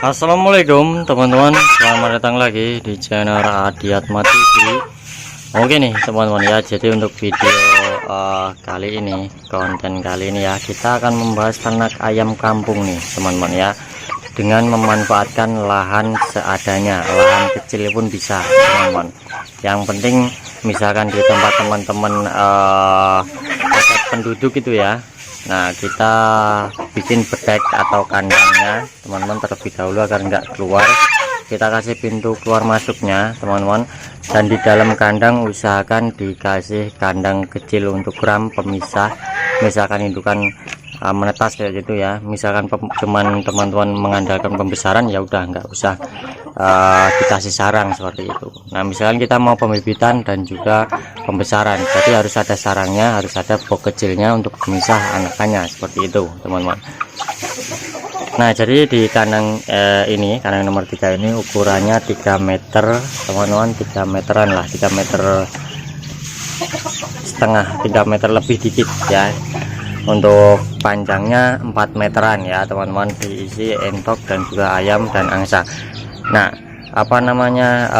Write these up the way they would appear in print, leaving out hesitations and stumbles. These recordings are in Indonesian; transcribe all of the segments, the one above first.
Assalamualaikum teman-teman, selamat datang lagi di channel Adiatma TV. Oke nih teman-teman ya, jadi untuk video kali ini, konten kali ini ya, kita akan membahas ternak ayam kampung nih teman-teman ya, dengan memanfaatkan lahan seadanya, lahan kecil pun bisa teman-teman. Yang penting misalkan di tempat teman-teman padat penduduk itu ya. Nah, kita bikin bedek atau kandangnya teman-teman terlebih dahulu agar enggak keluar. Kita kasih pintu keluar masuknya teman-teman, dan di dalam kandang usahakan dikasih kandang kecil untuk ram pemisah. Misalkan indukan menetas kayak gitu ya, misalkan cuman teman-teman mengandalkan pembesaran, ya udah nggak usah dikasih sarang seperti itu. Nah, misalkan kita mau pembibitan dan juga pembesaran, jadi harus ada sarangnya, harus ada box kecilnya untuk memisah anakannya seperti itu teman-teman. Nah, jadi di kandang ini, kandang nomor 3 ini ukurannya 3 meter teman-teman, 3 meteran lah, 3 meter setengah, 3 meter lebih dikit ya. Untuk panjangnya 4 meteran ya teman-teman, diisi entok dan juga ayam dan angsa. Nah, apa namanya,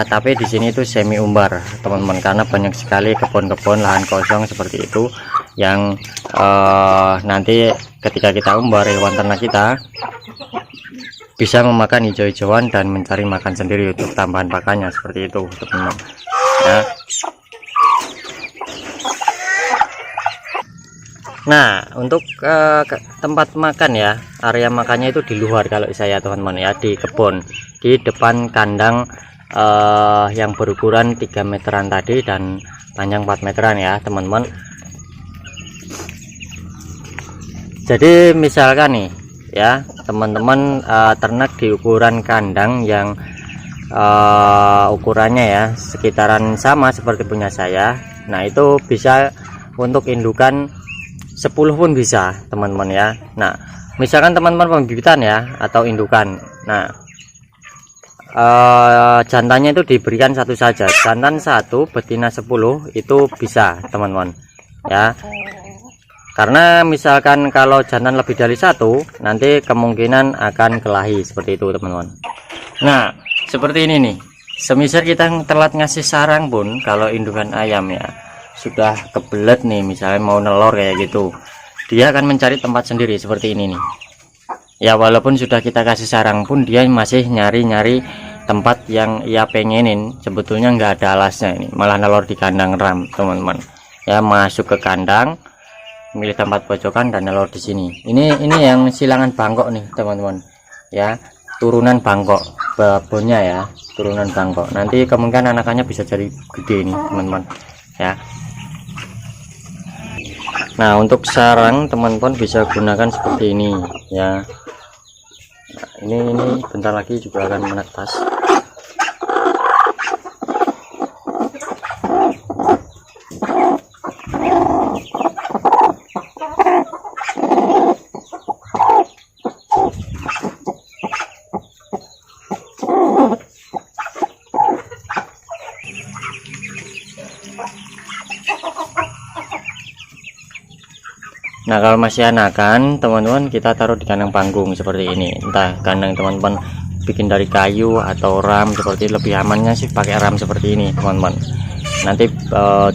tapi di sini itu semi umbar teman-teman, karena banyak sekali kebun-kebun lahan kosong seperti itu yang nanti ketika kita umbar hewan ternak kita bisa memakan hijau-hijauan dan mencari makan sendiri untuk tambahan pakannya seperti itu teman-teman ya. Nah, untuk tempat makan ya, area makannya itu di luar kalau saya teman-teman ya, di kebun, di depan kandang yang berukuran 3 meteran tadi dan panjang 4 meteran ya teman-teman. Jadi misalkan nih ya teman-teman, ternak di ukuran kandang yang ukurannya ya sekitaran sama seperti punya saya. Nah, itu bisa untuk indukan 10 pun bisa teman-teman ya. Nah, misalkan teman-teman pembibitan ya atau indukan, nah jantannya itu diberikan satu saja, jantan 1 betina 10 itu bisa teman-teman ya. Karena misalkan kalau jantan lebih dari 1 nanti kemungkinan akan kelahi seperti itu teman-teman. Nah, seperti ini nih, semisal kita telat ngasih sarang pun, kalau indukan ayam ya sudah kebelet nih, misalnya mau nelor kayak gitu, dia akan mencari tempat sendiri seperti ini nih ya. Walaupun sudah kita kasih sarang pun dia masih nyari-nyari tempat yang ia pengenin, sebetulnya nggak ada alasnya, ini malah nelor di kandang ram teman-teman ya. Masuk ke kandang, milih tempat pojokan dan nelor di sini. Ini yang silangan bangkok nih teman-teman ya, turunan bangkok babonnya ya, turunan bangkok. Nanti kemungkinan anakannya bisa jadi gede nih teman-teman ya. Nah, untuk sarang teman-teman bisa gunakan seperti ini ya. Nah, ini bentar lagi juga akan menetas. Nah, kalau masih anakan teman-teman, kita taruh di kandang panggung seperti ini. Entah kandang teman-teman bikin dari kayu atau ram, seperti lebih amannya sih pakai ram seperti ini teman-teman. Nanti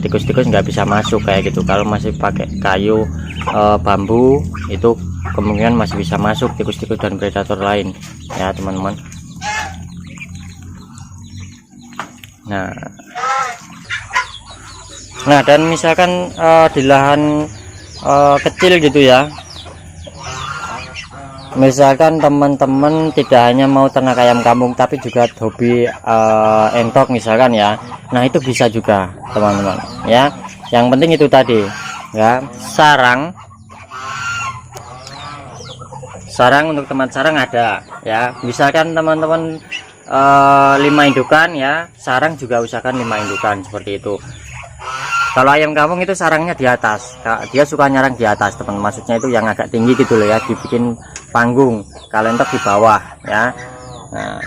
tikus-tikus nggak bisa masuk kayak gitu. Kalau masih pakai kayu bambu itu kemungkinan masih bisa masuk tikus-tikus dan predator lain ya teman-teman. Nah, dan misalkan di lahan kecil gitu ya, misalkan teman-teman tidak hanya mau ternak ayam kampung tapi juga hobi entok misalkan ya, nah itu bisa juga teman-teman ya. Yang penting itu tadi ya, sarang untuk tempat sarang ada ya. Misalkan teman-teman 5 indukan ya, sarang juga usahakan 5 indukan seperti itu. Kalau ayam kampung itu sarangnya di atas, dia suka nyarang di atas teman, maksudnya itu yang agak tinggi gitu loh ya, dibikin panggung. Kalau entok di bawah ya. Nah,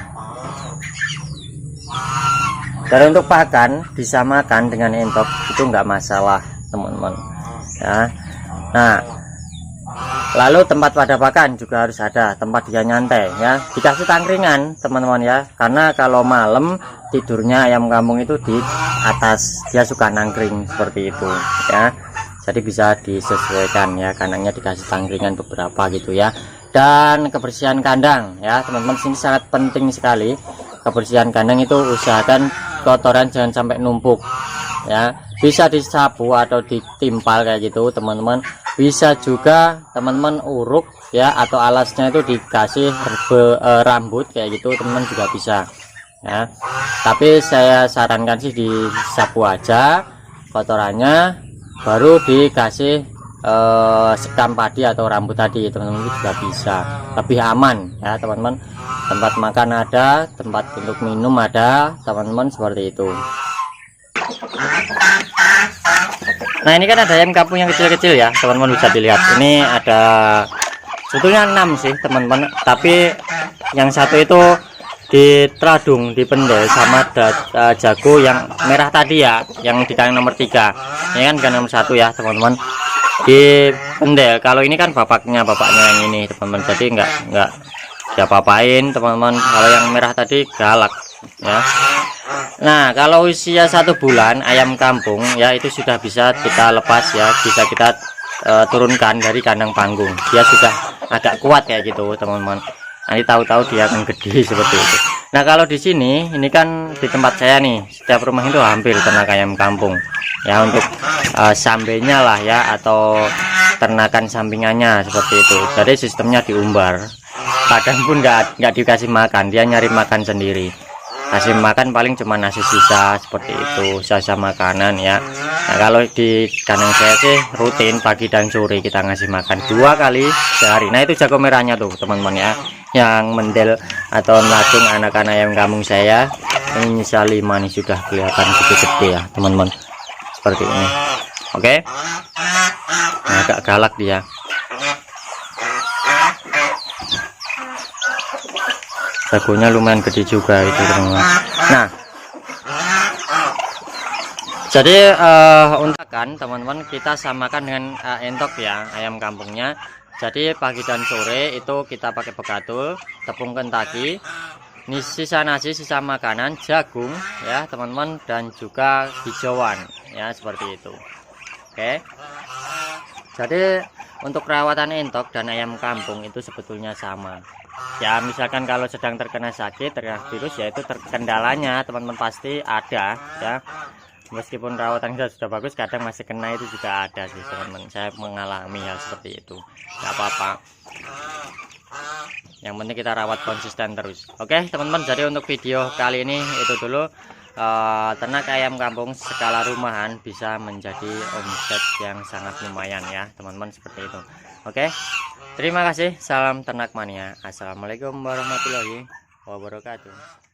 dan untuk pakan disamakan dengan entok itu enggak masalah teman-teman ya. Nah, Lalu tempat pada pakan juga harus ada, tempat dia nyantai ya, dikasih tangkringan teman-teman ya, karena kalau malam tidurnya ayam kampung itu di atas, dia suka nangkring seperti itu ya. Jadi bisa disesuaikan ya, kandangnya dikasih tangkringan beberapa gitu ya. Dan kebersihan kandang ya teman-teman, sini sangat penting sekali. Kebersihan kandang itu usahakan kotoran jangan sampai numpuk ya, bisa disapu atau ditimpal kayak gitu teman-teman. Bisa juga teman-teman uruk ya, atau alasnya itu dikasih rambut kayak gitu teman-teman juga bisa ya. Tapi saya sarankan sih disapu aja kotorannya, baru dikasih sekam padi atau rambut tadi teman-teman, itu juga bisa, lebih aman ya teman-teman. Tempat makan ada, tempat untuk minum ada teman-teman, seperti itu. Nah ini kan ada ayam kampung yang kecil-kecil ya teman-teman, bisa dilihat. Ini ada sebetulnya 6 sih teman-teman, tapi yang satu itu ditradung, dipendel sama jago yang merah tadi ya, yang di kandang nomor 3. Ini kan kandang nomor 1 ya teman-teman, dipendel. Kalau ini kan bapaknya yang ini teman-teman, jadi enggak diapa-apain teman-teman. Kalau yang merah tadi galak ya. Nah kalau usia 1 bulan ayam kampung ya, itu sudah bisa kita lepas ya, bisa kita turunkan dari kandang panggung. Dia sudah agak kuat kayak gitu teman-teman, nanti tahu-tahu dia akan gede seperti itu. Nah kalau di sini, ini kan di tempat saya nih, setiap rumah itu hampir ternak ayam kampung ya, untuk sambenya lah ya, atau ternakan sampingannya seperti itu. Jadi sistemnya diumbar, kadang pun nggak dikasih makan, dia nyari makan sendiri. Kasih makan paling cuma nasi sisa seperti itu, sisa makanan ya. Nah kalau di kandang saya sih rutin pagi dan sore kita ngasih makan 2 kali sehari. Nah itu jago merahnya tuh teman-teman ya, yang mendel atau melacung anak-anak ayam kampung saya. Ini bisa 5 nih, sudah kelihatan gede-gede ya teman-teman, seperti ini. Oke, nah, agak galak dia. Jagonya lumayan gede juga itu teman-teman. Nah jadi untuk kan teman-teman, kita samakan dengan entok ya ayam kampungnya. Jadi pagi dan sore itu kita pakai pegatul, tepung kentaki, sisa nasi, sisa makanan, jagung ya teman-teman, dan juga hijauan ya, seperti itu. Oke, jadi untuk perawatan entok dan ayam kampung itu sebetulnya sama ya. Misalkan kalau sedang terkena sakit, terkena virus, yaitu kendalanya teman-teman pasti ada ya. Meskipun rawatan kita sudah bagus, kadang masih kena, itu juga ada sih teman-teman. Saya mengalami hal seperti itu, nggak apa-apa, yang penting kita rawat konsisten terus. Oke teman-teman, jadi untuk video kali ini itu dulu. Ternak ayam kampung skala rumahan bisa menjadi omset yang sangat lumayan ya teman-teman, seperti itu. Oke, terima kasih, salam ternak mania. Assalamualaikum warahmatullahi wabarakatuh.